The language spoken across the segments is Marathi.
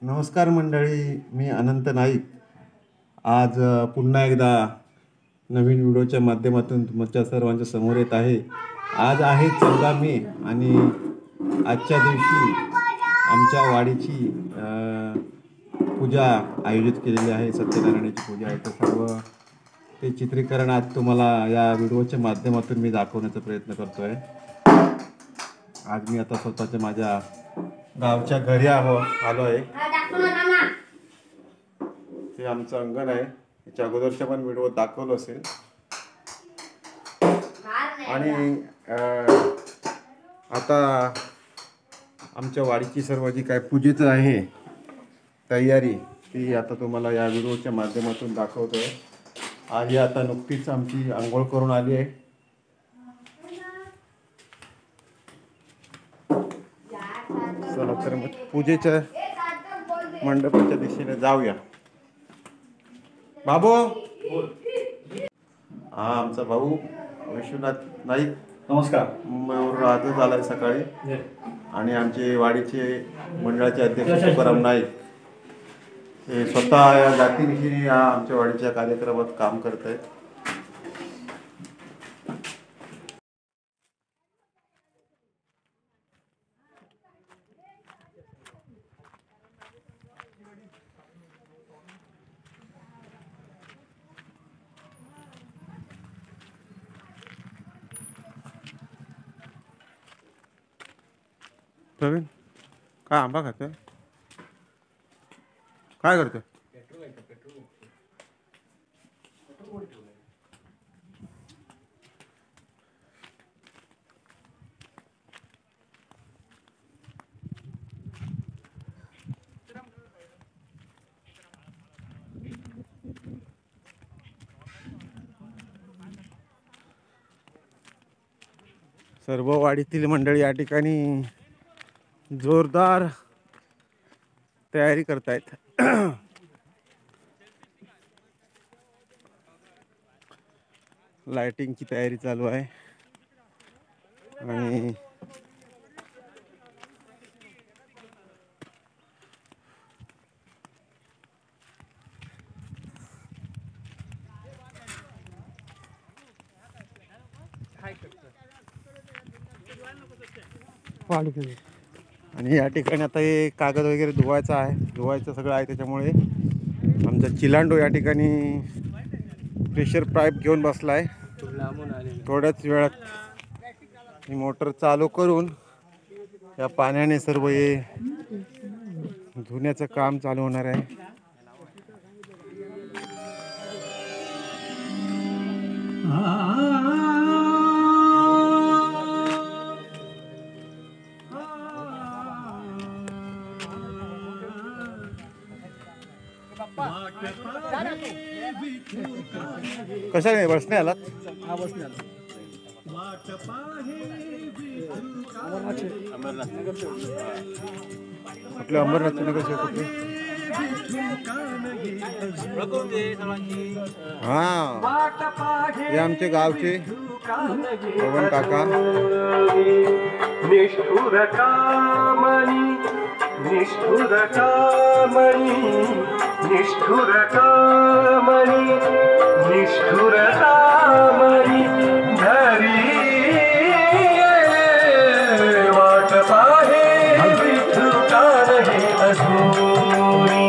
नमस्कार मंडळी, मी अनंत नाईक. आज पुन्हा एकदा नवीन व्हिडिओच्या माध्यमातून तुमच्या सर्वांच्या समोर येत आहे. आज आहे 14 मे आणि आजच्या दिवशी आमच्या वाडीची पूजा आयोजित केलेली आहे. सत्यनारायणाची पूजा आहे. तर सर्व ते चित्रीकरण आज तुम्हाला या व्हिडिओच्या माध्यमातून मी दाखवण्याचा प्रयत्न करतो आहे. आज मी आता स्वतःच्या माझ्या गावच्या घरी आलो आहे. ते आमचं अंगण आहे. याच्या अगोदरच्या पण व्हिडिओ दाखवलं असेल. आणि आता आमच्या वाडीची सर्व जी काय पूजेचं आहे तयारी ती आता तुम्हाला या व्हिडिओच्या माध्यमातून दाखवतोय. आज आता नुकतीच आमची आंघोळ करून आली आहे. चला तर मग पूजेच्या मंडपाच्या दिशेने जाऊया. बाबू, हा आमचा भाऊ विश्वनाथ नाईक. नमस्कार. मुंबईवरून आजच आलाय सकाळी. आणि आमचे वाडीचे मंडळाचे अध्यक्ष तुकाराम नाईक हे स्वतः या जातीनिशी या आमच्या वाडीच्या कार्यक्रमात काम करत आहेत. प्रवीण, काय आंबा खातोय? काय करतोय? सर्व वाडीतील मंडळी या ठिकाणी जोरदार तयारी करतायत. लाइटिंगची तयारी चालू आहे. आणि आणि या ठिकाणी आता हे कागद वगैरे धुवायचं सगळं आहे. त्याच्यामुळे आमचा चिलांडो या ठिकाणी प्रेशर पाईप घेऊन बसला आहे. थोड्याच वेळात ही मोटर चालू करून या पाण्याने सर्व हे धुण्याचं काम चालू होणार आहे. कशा नाही बसने आलात? हा, बसने आला. आपल्या अंबरनाथ नगर से कुठे? हा, हे आमचे गावचे पवन काका. निष्ठुर कामणी निष्ठुर कामणी निष्ठुर कामणी निष्ठुर कामणी धरी वाट पाहे विठुका नाही अधुरी.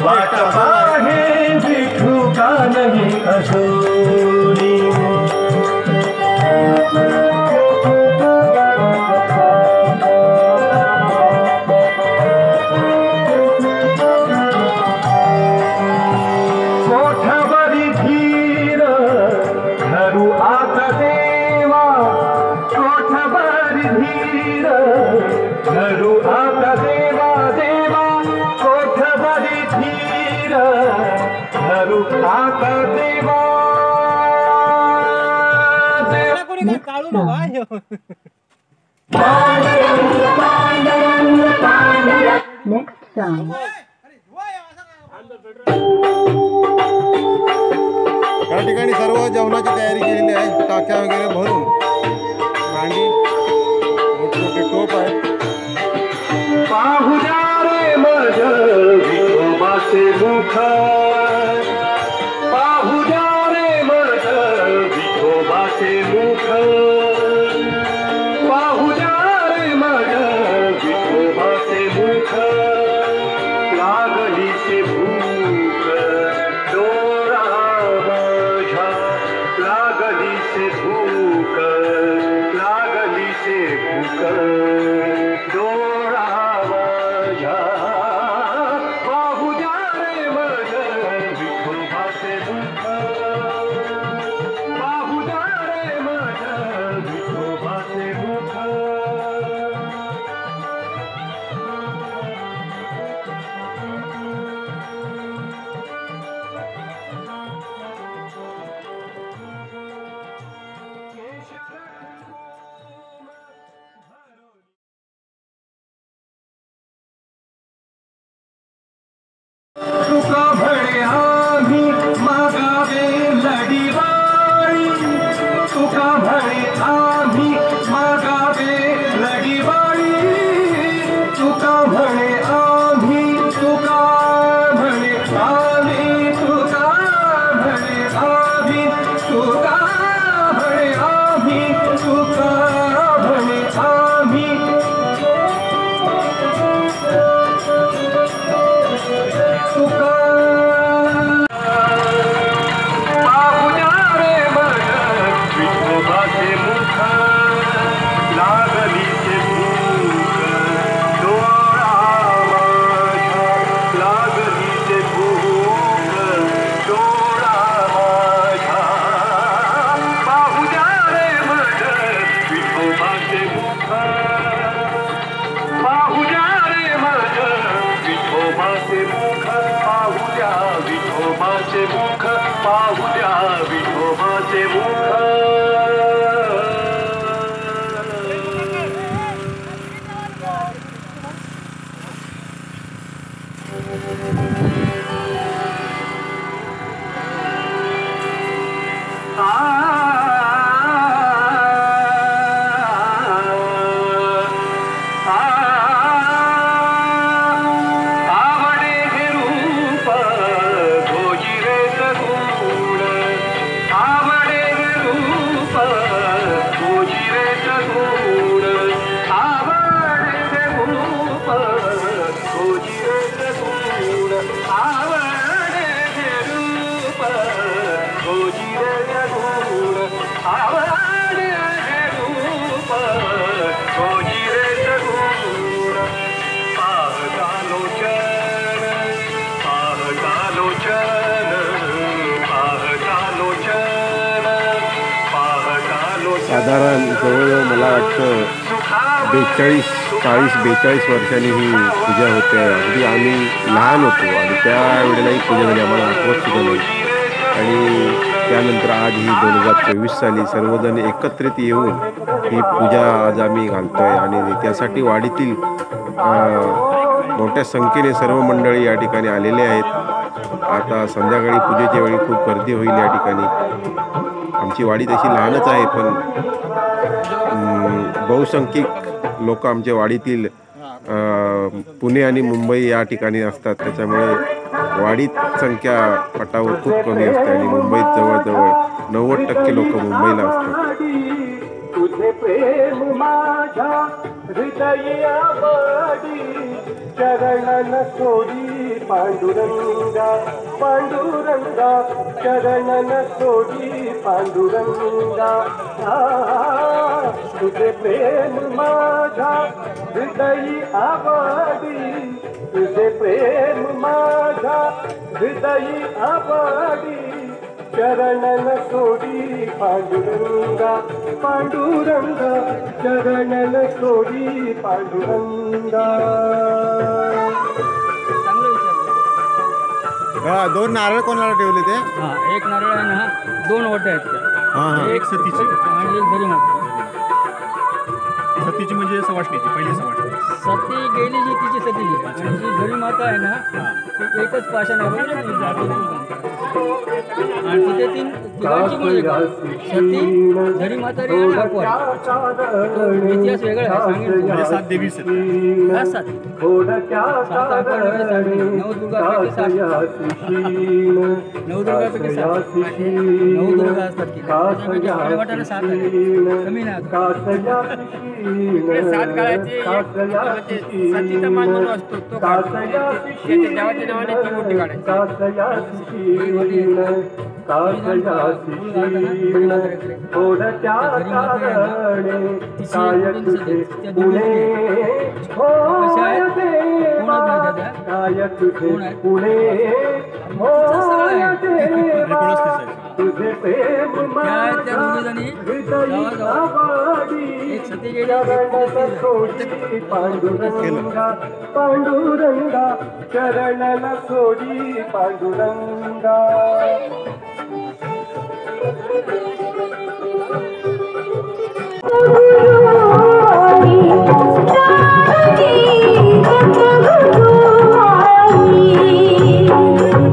वाट पाहे विठुका नाही अधुरी. Next song. या ठिकाणी सर्व जेवणाची तयारी केलेली आहे. टाक्या वगैरे भरून भांडी मोठे मोठे टोप आहेत. पाहुजा रे तुका भळे आम्ही मागावे लढीवाळी तुका भळे आम्ही मागावे लढीवाळी तुका भळे आम्ही तुका भळे आम्ही तुका भळे आम्ही तुका भळे आम्ही तुका भळे आम्ही तुका पाहुण्या रे मन विठोबाचे मुख लागलीचे भूक डोळा माझ्या लागलीचे भूक डोळा माझ्या पाहुण्या रे मन विठोबाचे मुख पाहुण्या रे मन विठोबाचे मुख पाहुण्या विठोबाचे मुख पाहुण्या विठोबाचे मुख आवडे हे रूप भोजिरे सगुण आवडे हे रूप भोजिरे सगुण आवडे हे रूप भोजिरे सगुण आवडे हे रूप भोजिरे सगुण आवडे हे रूप भोजिरे सगुण पाहता लोचन पाहता लोचन पाहता लोचन पाहता लोचन साधारण जवळजवळ मला वाटतं 42 वर्षांनी ही पूजा होते. अगदी आम्ही लहान होतो आणि त्यावेळेलाही पूजा झाली, आम्हाला आठवत सुद्धा नाही. आणि त्यानंतर आज ही 2024 साली सर्वजण एकत्रित येऊन ही पूजा आज आम्ही घालतोय आणि त्यासाठी वाडीतील मोठ्या संख्येने सर्व मंडळी या ठिकाणी आलेले आहेत. आता संध्याकाळी पूजेच्या वेळी खूप गर्दी होईल या ठिकाणी. आमची वाडी तशी लहानच आहे पण बहुसंख्यक लोक आमच्या वाडीतील पुणे आणि मुंबई या ठिकाणी असतात. त्याच्यामुळे वाडीत संख्या पटावर खूप कमी असते आणि मुंबईत जवळजवळ 90% लोक मुंबईला असतात. तुझे प्रेम माझ्या हृदयी आवडी चरणन सोडी पांडुरंगा पांडुरंगा चरणन सोडी पांडुरंगा तुझे प्रेम माझ्या हृदयी आवडी तुझे प्रेम माझ्या हृदयी आवडी चरणन सोडी पांडुरंगा पांडुरंगा चरणन सोडी पांडुरंगा. दोन नारळ कोणाला ठेवले ते? एक नारळ आहे ना, 2 ओट्या आहेत त्या. एक सतीची आणि एक धरी माता. सतीची म्हणजे सवाष्णीची पहिली सवाष्णी. सती गेली जी तिची सतीची आणि जी धरी माता आहे ना ती एकच पाषाण आहे आणि तिथे तिघांची मुली सती धरी माता रे आणि अकवारी. इतिहास वेगळा आहे सांगितलं. 7 देवी सती. 7 नवदुर्गापैकी 7 नवदुर्गापैकी 7 नवदुर्गा असतात की त्यापैकी आपल्या वाट्याला 7 आहे, कमी नाही. 7 काळाची सतीचा मान म्हणून असतो तो देवाच्या नावाने ती मोठी काढायची. पांडुरंगा चरणला सोडी पांडुरंगा. Thank you.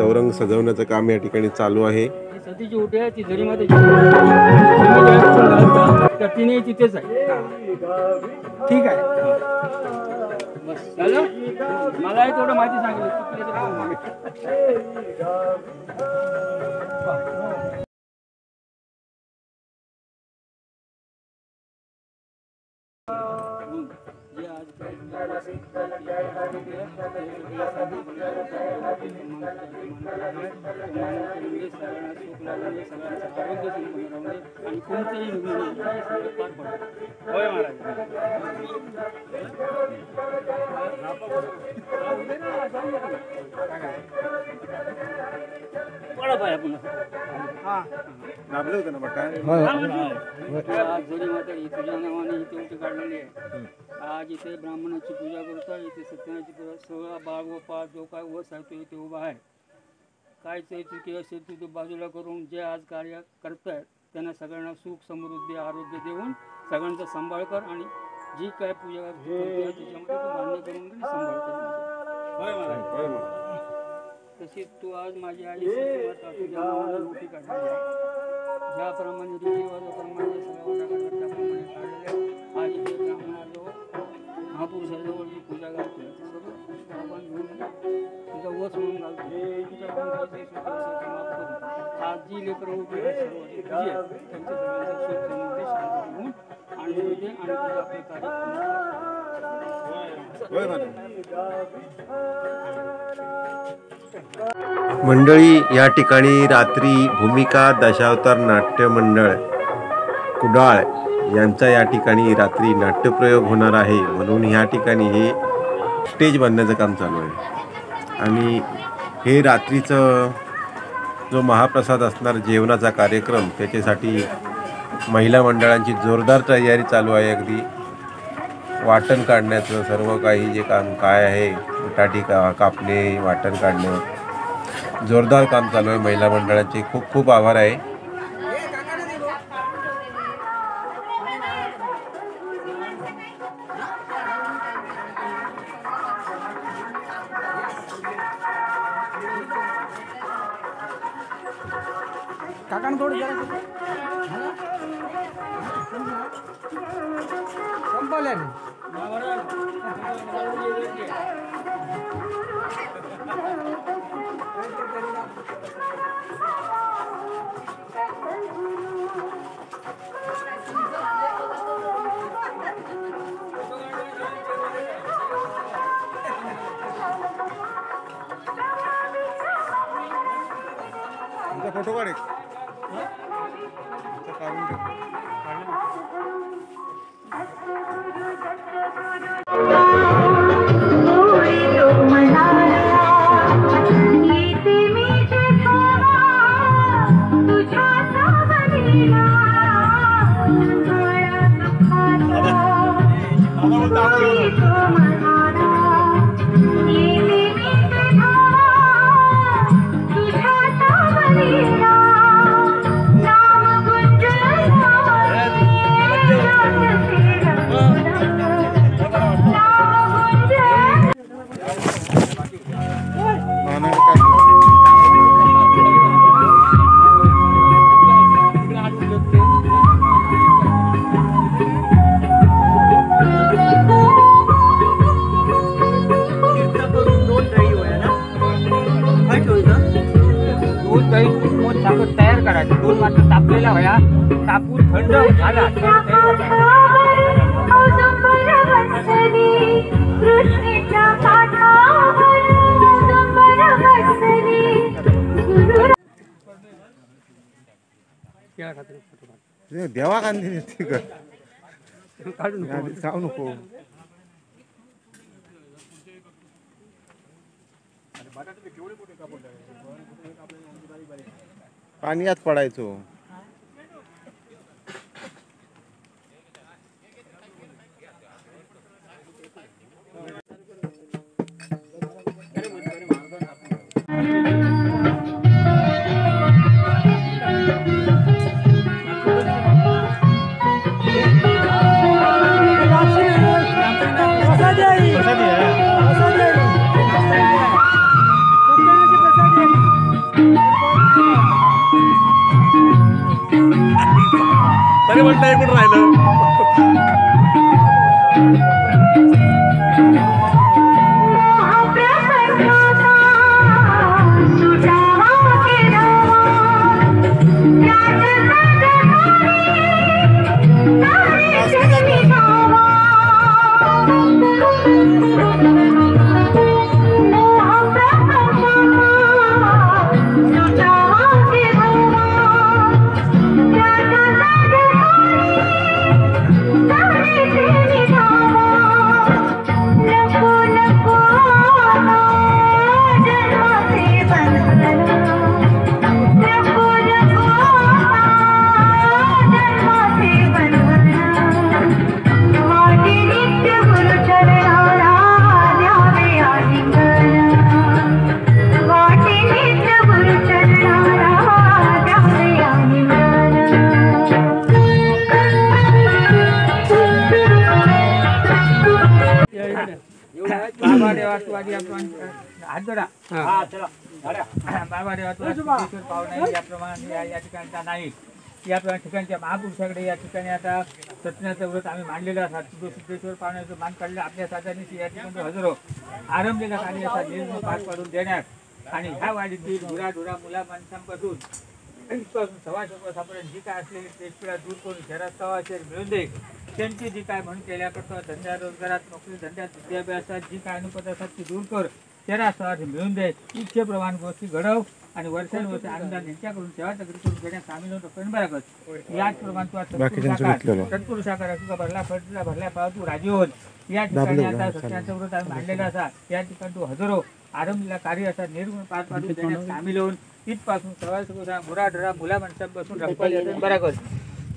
चौरंग सजवण्याचं काम या ठिकाणी चालू आहे. ही सतीची ओटी आहे, ती जरी मध्ये तर तिने तिथेच आहे. ठीक आहे, बस झालं. मलाही थोडं माहिती सांगितलं. आणि कोणतेही पार पडतो. होय महाराज. पडा पाया पुन्हा. दाबलं होतं ना बटा. आज जरी माता ही तुझ्या नावाने इथे उठी काढलेली आहे. आज इथे ब्राह्मणाची पूजा करतात. इथे सत्यनारायणची पूजा, सगळा बाळ व पाळ जो काय वस आहे तो इथे उभा आहे. काय ते चुकी असेल ती बाजूला करून जे आज कार्य करतायत त्यांना सगळ्यांना सुख समृद्धी आरोग्य देऊन सगळ्यांचा सांभाळ कर. आणि जी काय पूजा करते त्याच्यामध्ये तू मान्य करून घे, सांभाळ कर. तशीच तू आज माझी आई तुझ्या नावाने उठी काढली. ज्याप्रमाणे रीतिरिवाजाप्रमाणे सगळ्या त्याप्रमाणे काढलेल्या आज इथे ब्राह्मणाजवळ महापुरुषाजवळ जी पूजा घालतो आपण घेऊन तुझा वस म्हणून घालतो. तुझ्या वंशाचे सुख असेल ते माफ करून आज जी लेकरं उभी आहेत सर्व जी तुझी आहेत त्यांच्या सगळ्यांचा सुख समृद्धी शांती घेऊन आणि तुझे आणि तुझे आपले कार्य मंडळी, या ठिकाणी रात्री भूमिका दशावतार नाट्य मंडळ कुडाळ यांचा या ठिकाणी रात्री नाट्यप्रयोग होणार आहे. म्हणून ह्या ठिकाणी हे स्टेज बांधण्याचं काम चालू आहे. आणि हे रात्रीचं जो महाप्रसाद असणार जेवणाचा कार्यक्रम त्याच्यासाठी महिला मंडळांची जोरदार तयारी चालू आहे. अगदी वाटण काढण्याचं सर्व काही जे काम काय आहे, बटाटी कापणे, वाटण काढणे, जोरदार काम चालू आहे. महिला मंडळाचे खूप खूप आभार आहे. फोटो काढ. तयार करायचं. दूध मात्र तापलेला व्हाया, तापून थंड झाला. देवा कांदी जाऊ नको. पाण्यात पडायचो. प्रसाद आधी आपण हात जोडा. बाबा देवाचा सिद्धेश्वर पावना याप्रमाणे या ठिकाणचा नाईक याप्रमाणे ठिकाणच्या महापुरुषाकडे या ठिकाणी आता सत्यनारायणाचं व्रत आम्ही मांडलेलं असतात. तो सिद्धेश्वर पावण्याचं मान काढलं आपल्या साधनांनी या ठिकाणी हजरो आरंभलेला कार्य असा निर्णय पार पाडून देण्यात आणि ह्या वाडीतील ढुरा मुला माणसांपासून सवाशपर्यंत जी काय असलेली पेशपीडा दूर करून शहरात सवाशेर मिळून दे. त्यांची जी काय म्हणून केल्या करतो धंद्या रोजगारात नोकरी धंद्यात विद्याभ्यासात जी काय अनुपत असतात ती दूर कर. शहरात मिळून दे. इच्छेप्रमाणे गोष्टी घडव आणि वर्षानुवर्ष आनंदाने यांच्याकडून सेवा चक्री करून घेण्यास सामील होतो पण बरोबर याचप्रमाणे तत्पुरुषाकार असू का भरल्या पाव तू राजी होत. या ठिकाणी आता सत्याचा व्रत आम्ही मांडलेला असा या ठिकाणी तू हजारो आरंभला कार्य असा निर्गुण पार पाडून देण्यात सामील होऊन तिथपासून सवाल मुरा मुला माणसांपासून रंगपाल बरोबर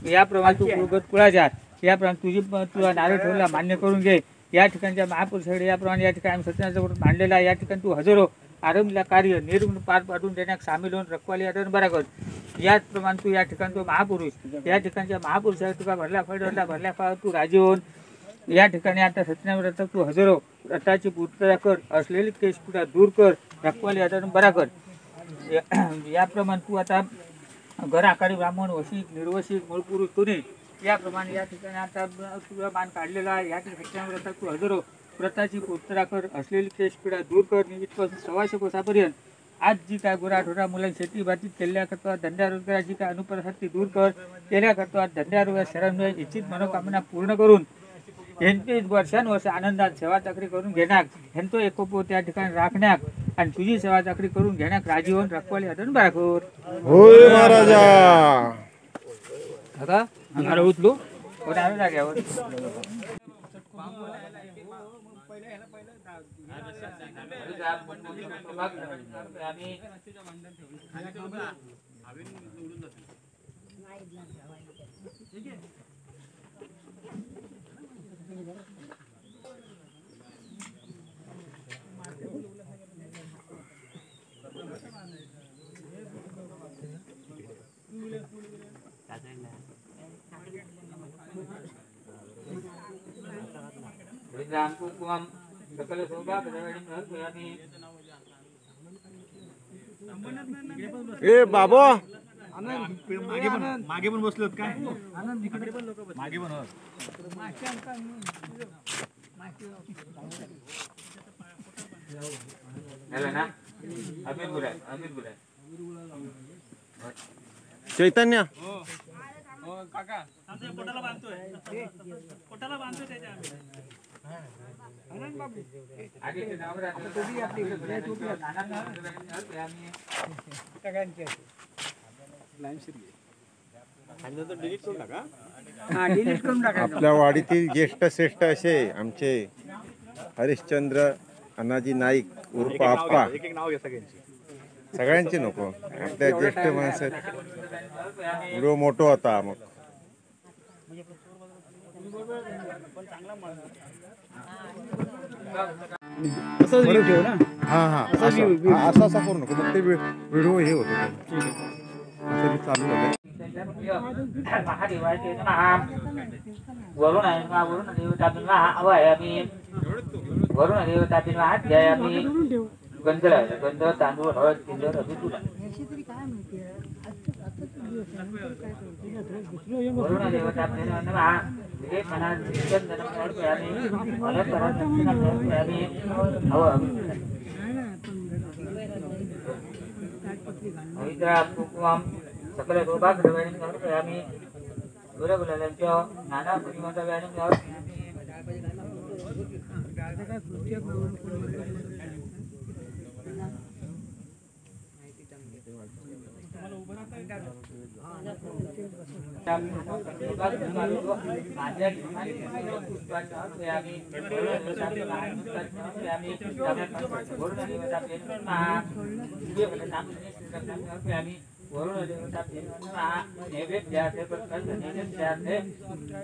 याप्रमाणे तू कुळगत कुळाच्या याप्रमाणे तुझा नारळ ठेवला मान्य करून घे. या ठिकाणच्या महापुरुषाकडे याप्रमाणे या ठिकाणी आम्ही सत्याचा व्रत मांडलेला या ठिकाणी तू हजारो आरंभला कार्य निर्गुण पार पाडून देण्यात सामील होऊन रखवाली आदर बराबर. याचप्रमाणे तू या ठिकाणी तो महापुरुष या ठिकाणच्या महापुरुषाला तुका भरल्या फळ तू राजी होऊन या ठिकाणी आता सत्यनारायण तू हजारो रथाची पूर्तता कर. असलेली केशपुटा दूर कर. रखवाली आदर बरा कर. याप्रमाणे तू आता घर आकारी ब्राह्मण वशिक निर्वशिक मूळपुरुष तुने याप्रमाणे या ठिकाणी आता तुझा मान काढलेला आहे. या ठिकाणी तू हजारो व्रताची पूर्तता कर. असलेली केशपीडा दूर कर. निमित्तपासून 100 कोसापर्यंत आज जी काय गुराढोरा मुलांची शेती बातीत केल्या करतो धंद्या रोजगाराची काय अनुपरसात ती दूर कर. केल्या करतो धंद्या रोजगार शहरांमुळे इच्छित मनोकामना पूर्ण करून ह्यांचे वर्षानुवर्ष आनंदात सेवा चाकरी करून घेण्याक ह्यांतो एकोपो त्या ठिकाणी राखण्याक आणि तुझी सेवा चाकरी करून घेण्याक राजी होऊन रखवाली हातून बाराखोर होय महाराजा. आता आम्हाला उचलू आम्ही जाग्यावर सकल ए बाबा मागे पण बसलोत काय मागे पण चैतन्य आपल्या वाडीतील ज्येष्ठ श्रेष्ठ असे आमचे हरिश्चंद्र अनाजी नाईक उर्फ आप्पा सगळ्यांचे नको आपल्या ज्येष्ठ माणसं व्हिडिओ मोठो होता मग हा हा असा करू नको मग ते व्हिडिओ हे होतो चालू झालं. महादेवाचे वरुण देवतापीन वरुण देवतापीन अध्यायामी गंध तांदूळ हळद किंजर अभितुला वरुण देवतापीन विवेक मना चंदन सकल सौभाग्यवाणी समर्पयामि गुरुकुलांच्या नाना बुद्धिमत्ताव्यानि वरुण देवता नैवेद्याचे नैवेद्याचे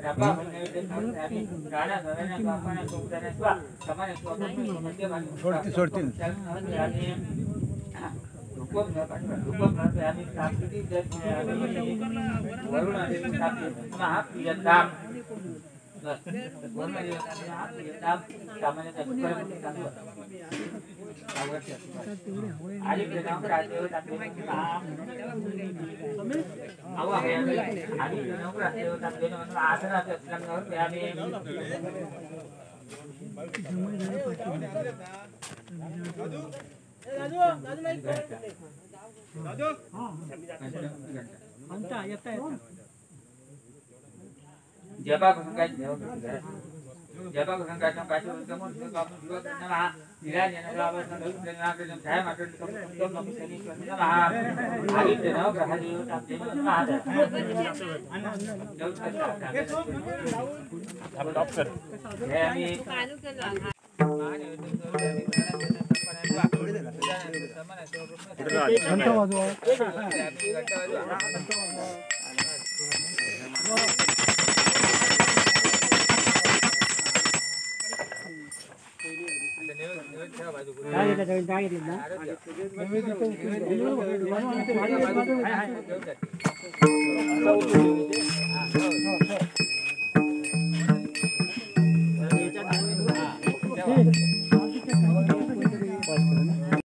रबा नैवेद्याचे गाणा घराने बापाने सोबताने स्वा समाने सोडती आणि रूपम आणि सांस्कृतिक वरुण देवता महाप्रियता जपा करून काय जपा करून काय काय समोर नमः विराज जनरावसन जननाग्रजन छाया माटन कम नमः शनि नमः आदित्य नव ग्रह देव ताप्ते नमः हम डॉक्टर हे आम्ही घंटा वाजवा